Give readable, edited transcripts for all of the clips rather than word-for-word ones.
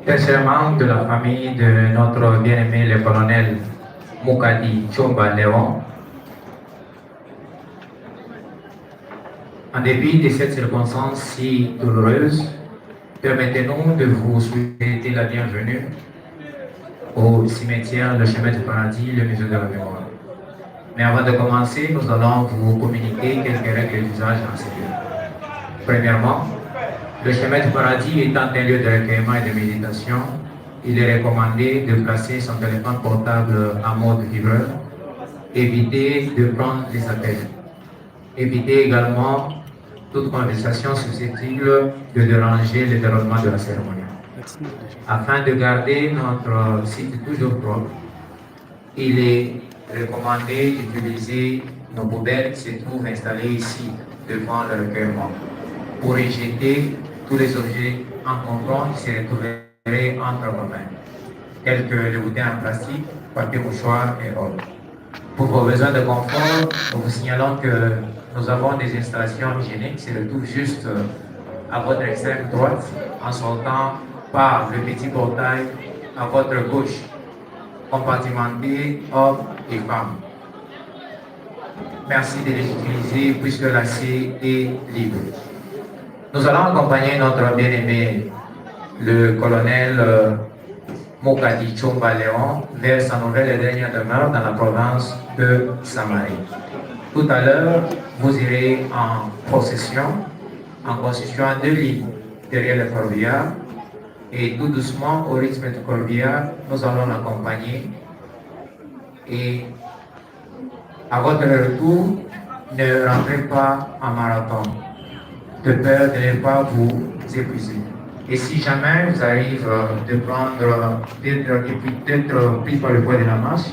Très chers membres de la famille de notre bien-aimé le colonel Mukadi Chomba Léon, en dépit de cette circonstance si douloureuse, permettez-nous de vous souhaiter la bienvenue au cimetière Le Chemin du Paradis, le musée de la mémoire. Mais avant de commencer, nous allons vous communiquer quelques règles d'usage dans ces lieux. Premièrement, le chemin du paradis étant un lieu de recueillement et de méditation, il est recommandé de placer son téléphone portable en mode vibreur, éviter de prendre les appels. Évitez également toute conversation susceptible de déranger le déroulement de la cérémonie. Afin de garder notre site toujours propre, il est recommandé d'utiliser nos poubelles qui se trouvent installées ici, devant le recueillement, pour y jeter tous les objets encombrants qui se retrouveraient entre vos mains, tels que les bouteilles en plastique, papier mouchoir et autres. Pour vos besoins de confort, nous vous signalons que nous avons des installations hygiéniques qui se retrouvent juste à votre extrême droite, en sortant par le petit portail à votre gauche, compartimenté hommes et femmes. Merci de les utiliser puisque l'accès est libre. Nous allons accompagner notre bien-aimé, le colonel Mukadi Chomba Léon, vers sa nouvelle et dernière demeure dans la province de Samarie. Tout à l'heure, vous irez en procession, en constituant 2 lignes derrière le corbillard, et tout doucement, au rythme du corbillard, nous allons l'accompagner. Et à votre retour, ne rentrez pas en marathon, de peur de ne pas vous épuiser. Et si jamais vous arrivez d'être pris par le poids de la marche,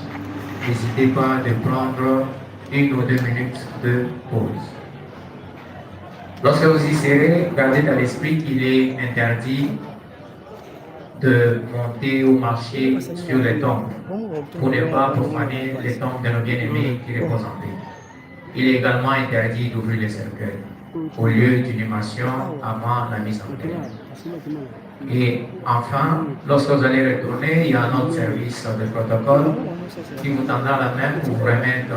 n'hésitez pas de prendre 1 ou 2 minutes de pause. Lorsque vous y serez, gardez à l'esprit qu'il est interdit de monter ou marcher sur les tombes pour ne pas profaner les tombes de nos bien-aimés qui reposent en paix. Il est également interdit d'ouvrir les cercueils au lieu d'inhumation avant la mise en terre. Et enfin, lorsque vous allez retourner, il y a un autre service de protocole qui vous tendra la main pour vous remettre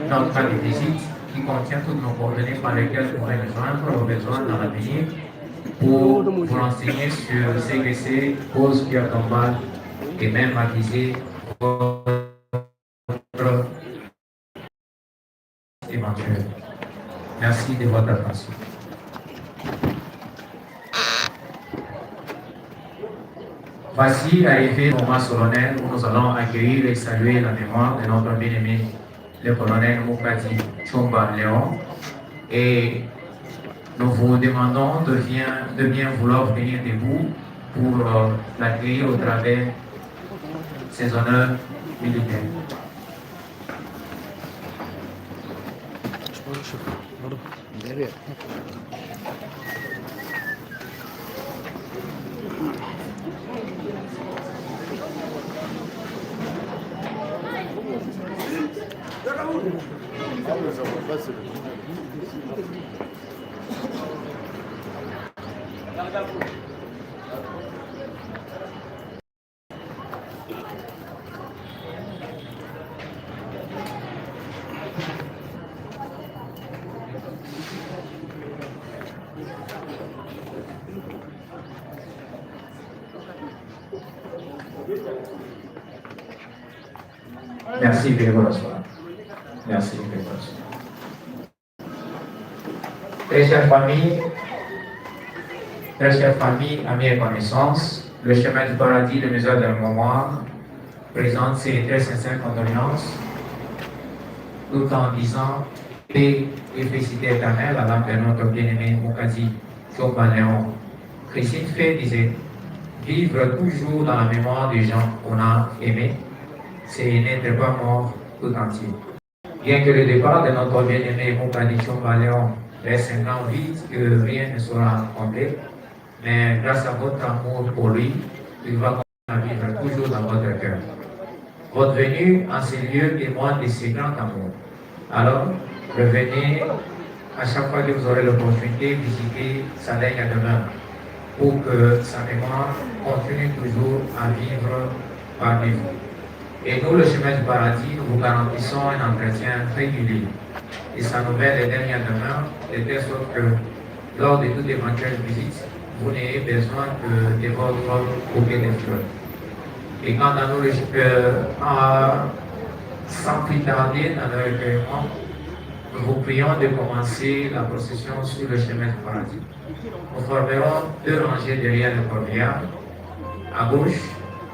notre carte de visite qui contient toutes nos coordonnées par lesquelles vous pourrez nous joindre aux besoins dans l'avenir pour vous renseigner sur CGC, cause pierre tombale et même aviser votre éventuel. Merci de votre attention. Voici l'arrivée du moment solennel où nous allons accueillir et saluer la mémoire de notre bien-aimé, le colonel Mukadi Chomba Léon. Et nous vous demandons de bien vouloir venir debout pour l'accueillir au travers ses honneurs militaires. Merci, Bénévolat. Merci, Bénévolat. Très chère famille, amis et connaissances, le chemin du paradis, le musée de la mémoire, présente ses très sincères condoléances, tout en disant paix et félicité éternelle à l'âme de notre bien-aimé Mukadi Chomba Léon. Christine Fay disait: vivre toujours dans la mémoire des gens qu'on a aimés c'est n'être pas mort tout entier. Bien que le départ de notre bien-aimé Moukadichon Baléon laisse un grand vide que rien ne sera complet, mais grâce à votre amour pour lui, il va continuer à vivre toujours dans votre cœur. Votre venue en ces lieux témoigne de ce grand amour. Alors, revenez à chaque fois que vous aurez l'opportunité de visiter sa dernière demeure pour que sa mémoire continue toujours à vivre parmi vous. Et nous, le chemin du paradis, nous vous garantissons un entretien régulier et sa nouvelle et dernière demeure, de telle sorte que lors de toute éventuelle visite, vous n'ayez besoin que de votre bouquet de fleurs. Et quant à nous, sans plus tarder dans le recueillement, nous vous prions de commencer la procession sur le chemin du paradis. Nous formerons 2 rangées derrière le corbillard. À gauche,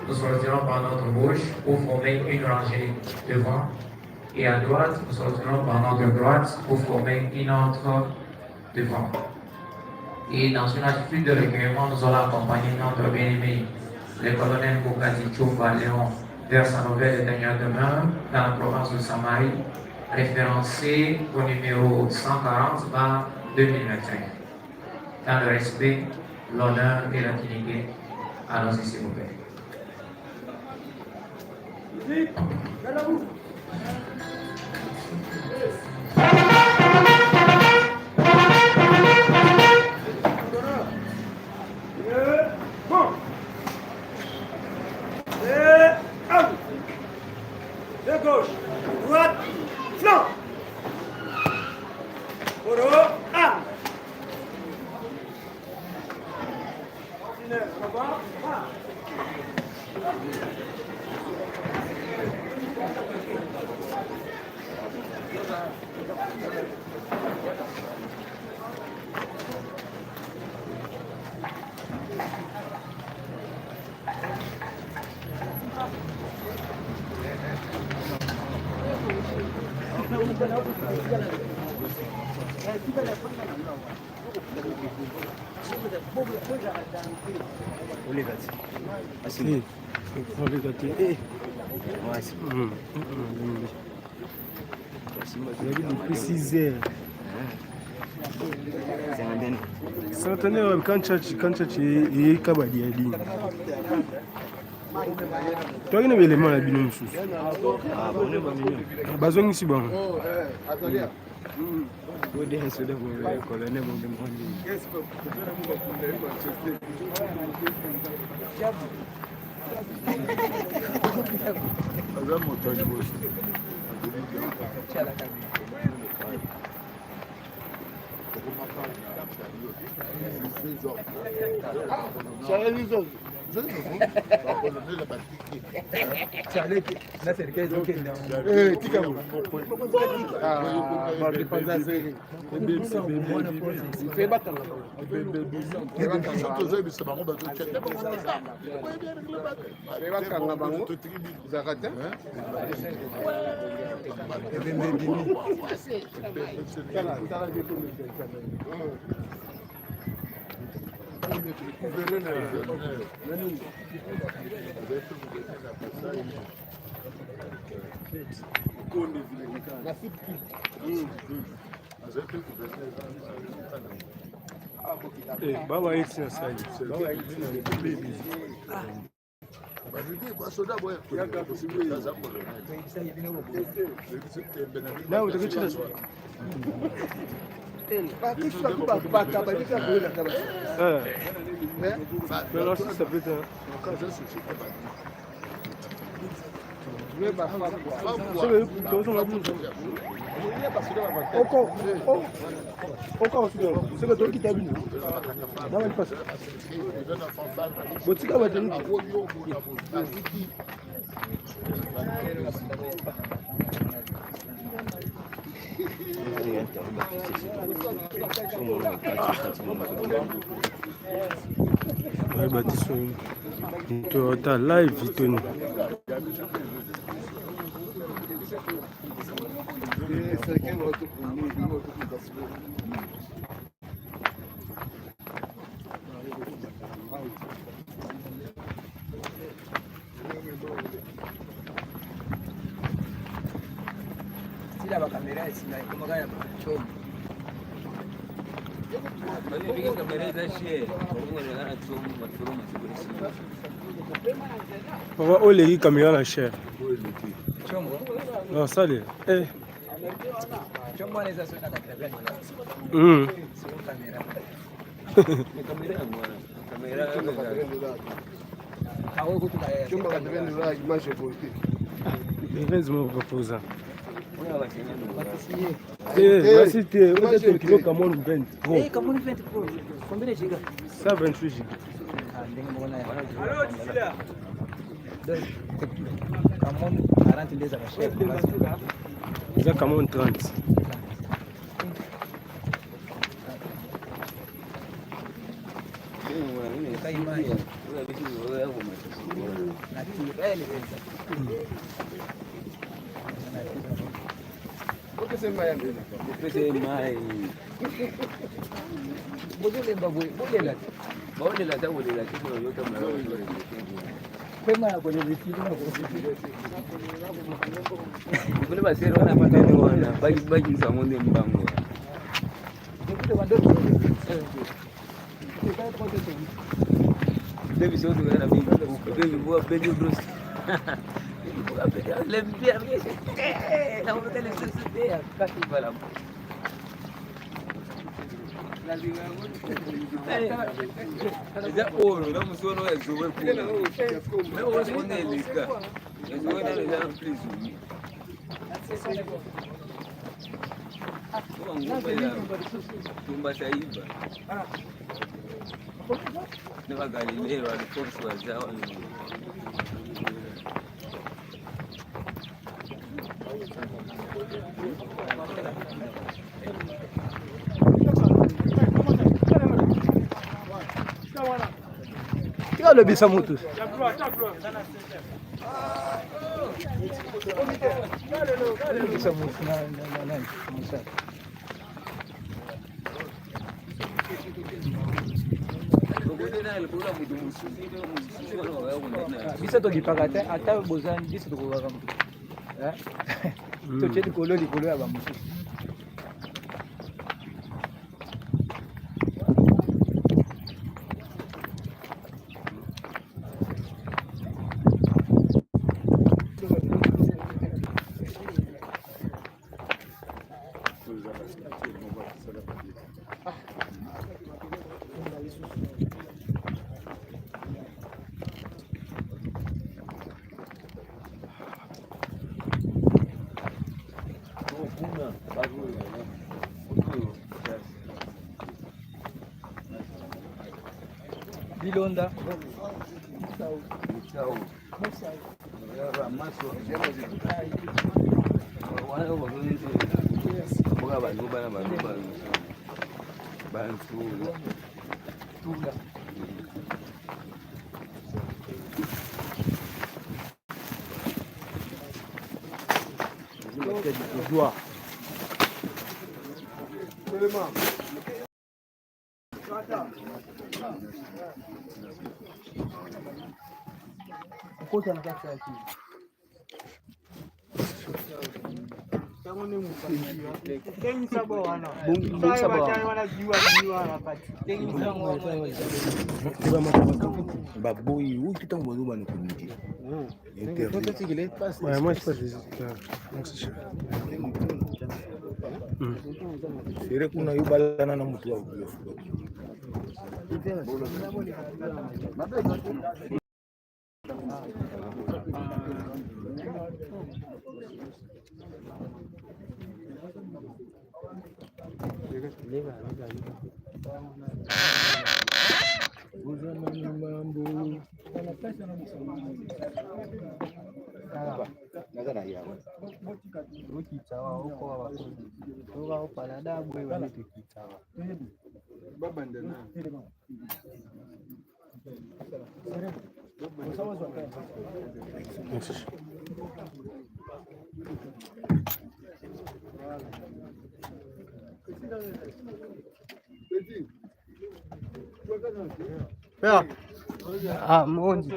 nous sortirons par notre gauche pour former une rangée devant. Et à droite, nous sortirons par notre droite pour former une autre devant. Et dans une attitude de recueillement, nous allons accompagner notre bien-aimé, le colonel Moukadi Tchoumba Léon, vers sa nouvelle et dernière demeure dans la province de Samarie, référencée au numéro 140 bar 2025. Dans le respect, l'honneur et la dignité. Allons-y, s'il vous plaît. De gauche, droite, flanc. Poro, arme. Centenaire quand chachi kabadi ya dini. Toi qui élément la binôme sous. Ah bon ba binôme. Bazongi si bon. Wode haso da colonel bon dem hondi. Azam moto boss. Baba eti na side. Baba eti na baby. Now we take it. Pero si ça peut être bâtisseur Toyota live Vitoni. Oh, les caméras la chair. Non, ça les. Eh. Ça 28 gigas. Allô, d'ici là. Ça Camon 30. Le bisamutu. Bisa to dipakate ata bozan bisa to kwa mtu. To cheti kolo ya bamusu. Bilonda. Kota na kati yake. Tengi sabo wana. Bungi sabo wana jiwa wakati. Tengi sabo wana. Baboyi, où tu t'en vas nous communiquer. Ouais, moi je passe les Sere kuna yubalana na mtu wao. Yeah. Monji.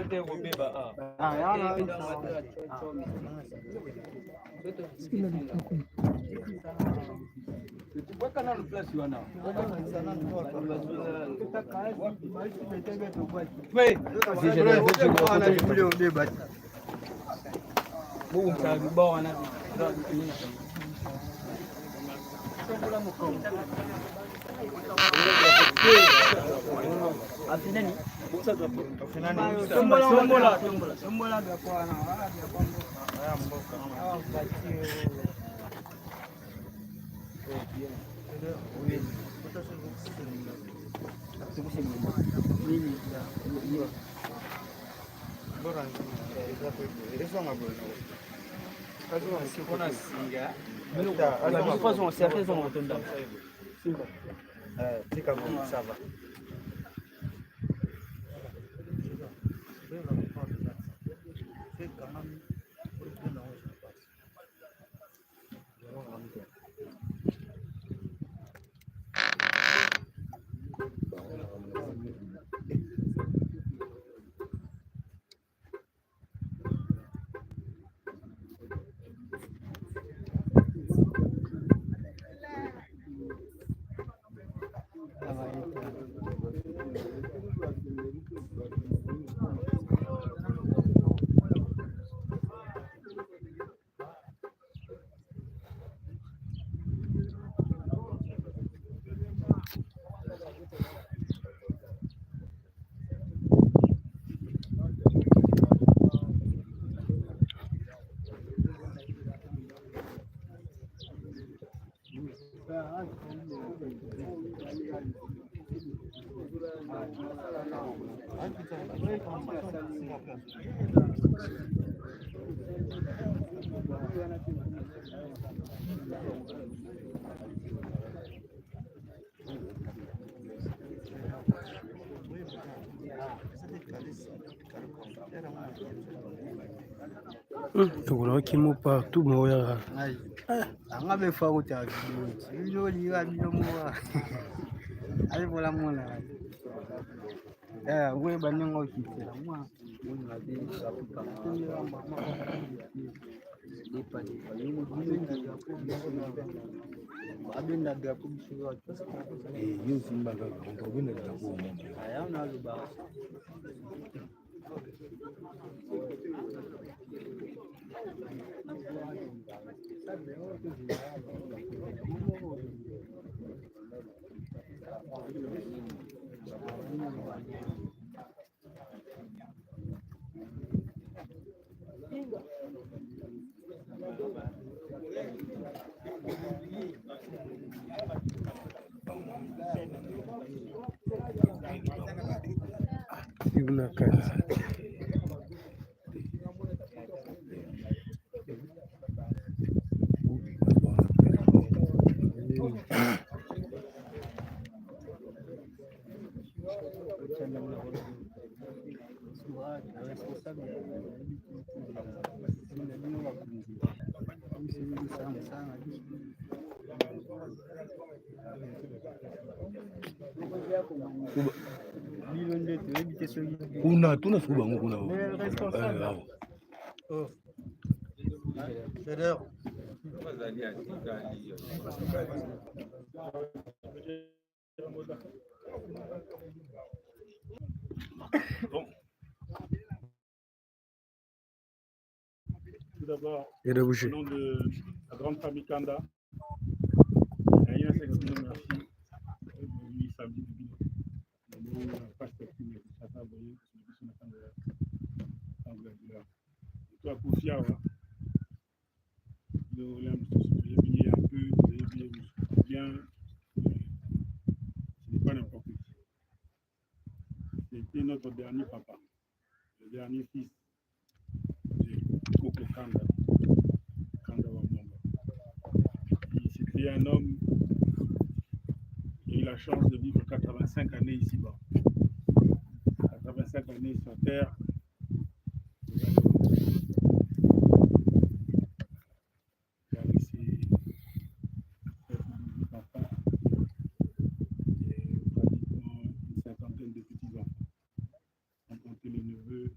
Tokola kimo partout moya. Anga be fa uta video liga video moa. Ale bola mona. We banyango kitela moi. Mona be sapu pa. Abenda de akumshiro. Yo simba ga ndo bina da ko mo. Aya na luba. Una casa. Kuna tuna suba ngo kuna. Tout d'abord, Et de au bouger. nom de la grande famille Kanda, un immense merci de samedi du Bino. Nous pas spectacle ça va voyer sur le de toi pour fier nous l'aime bien un peu bien ce n'est pas n'importe qui. C'était notre dernier papa, le dernier fils de Koko Kanda. C'était un homme qui a eu la chance de vivre 85 années ici-bas. 85 années sur terre. Il a laissé enfants et pratiquement une cinquantaine de petits-enfants. Sans compter les neveux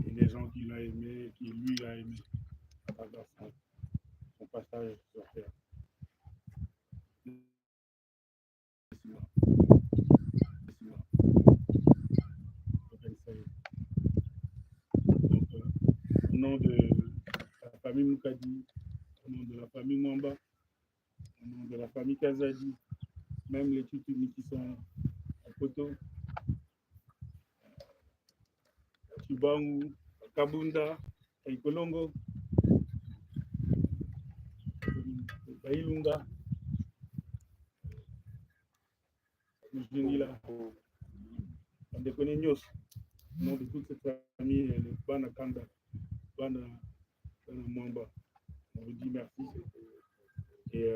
et les gens qu'il a aimés, qui lui a aimé à travers son passage sur terre. famille Moukadi, au nom de la famille Mwamba, au nom de la famille Kazadi, même les Tutuni qui sont à Poto, Chibangu, Kabunda, Kaikolongo, Bailunga, Mujingila, on déconne Nyos, au nom de toute cette famille, le Bana Kanda, Bana Mwamba. On vous dit merci et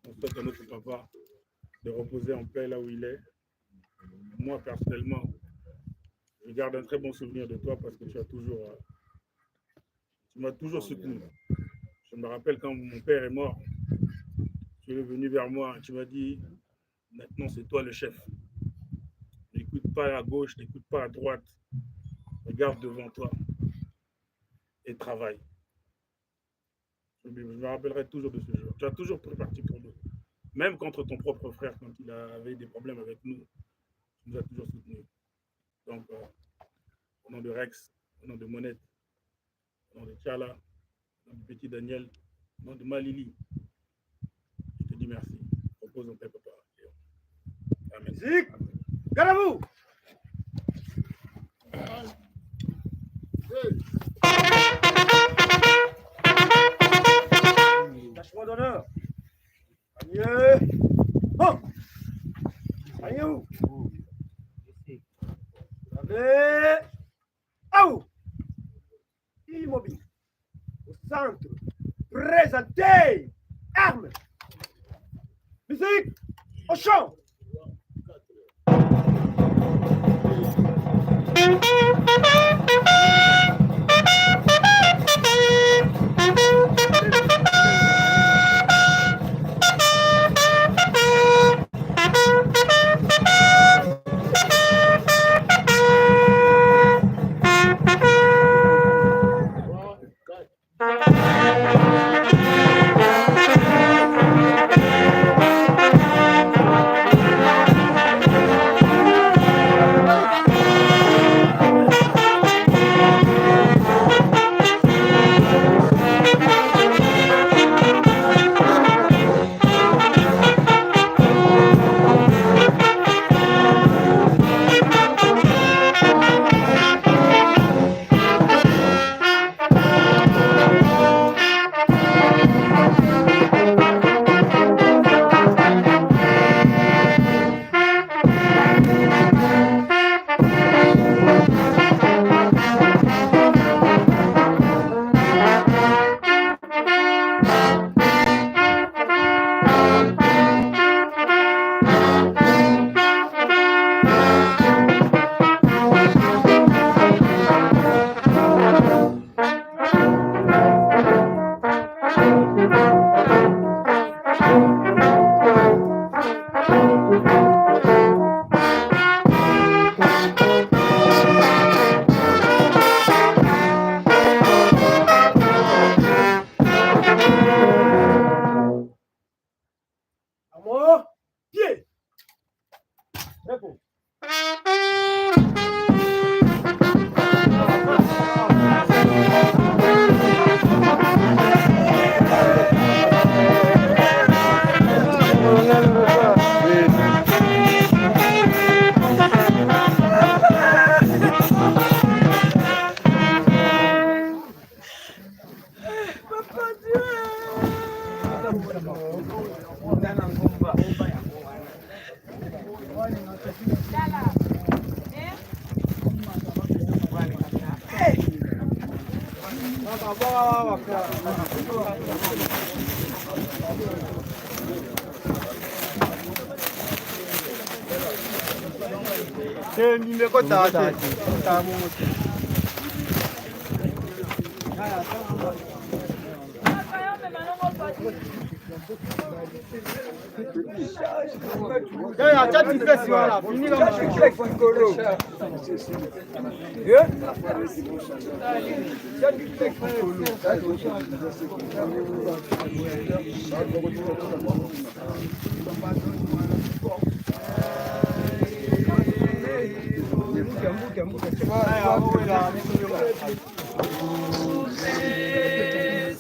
on souhaite à notre papa de reposer en paix là où il est. Moi, personnellement, je garde un très bon souvenir de toi parce que tu m'as toujours soutenu. Je me rappelle quand mon père est mort, tu es venu vers moi et tu m'as dit, maintenant c'est toi le chef. N'écoute pas à gauche, n'écoute pas à droite. Regarde devant toi et travaille. Je me rappellerai toujours de ce jour. Tu as toujours pris parti pour nous. Même contre ton propre frère, quand il avait des problèmes avec nous, tu nous as toujours soutenus. Donc, au nom de Rex, au nom de Monette, au nom de Tchala, au nom de Petit Daniel, au nom de Malili, je te dis merci. Repose en paix, papa. Amen. Zik, Garabou. Lâche-moi d'honneur. Panier. Bon. Panier où? Allez. Où? Immobile. Au centre. Présentez. Armes. Musique. Au chant.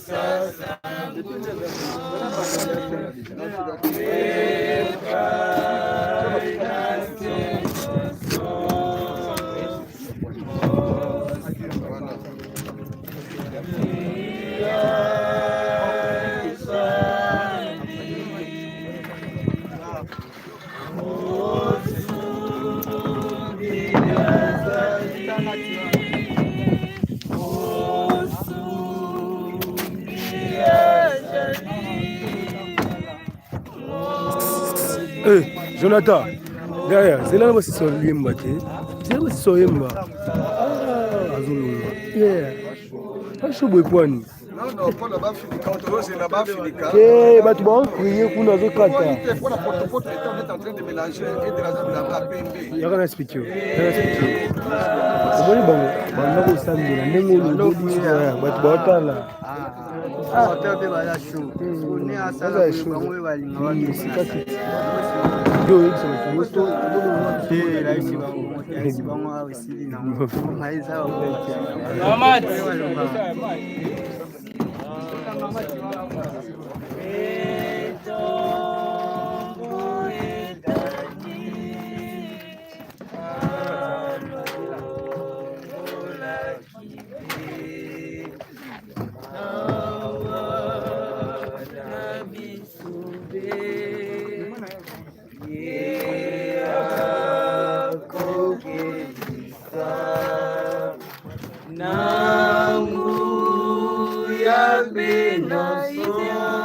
Sa Jonathan, derrière, c'est là où c'est sur l'Yemba. C'est là où c'est sur l'Yemba. Ah, je suis bon. Non, pas là-bas, c'est là-bas, Finica. Tu vas prier pour nous autres. Pour la porte-porte, on est en train de mélanger et de la PMB. Il y a rien à expliquer. C'est bon, on va samedi. Nangu ya benoso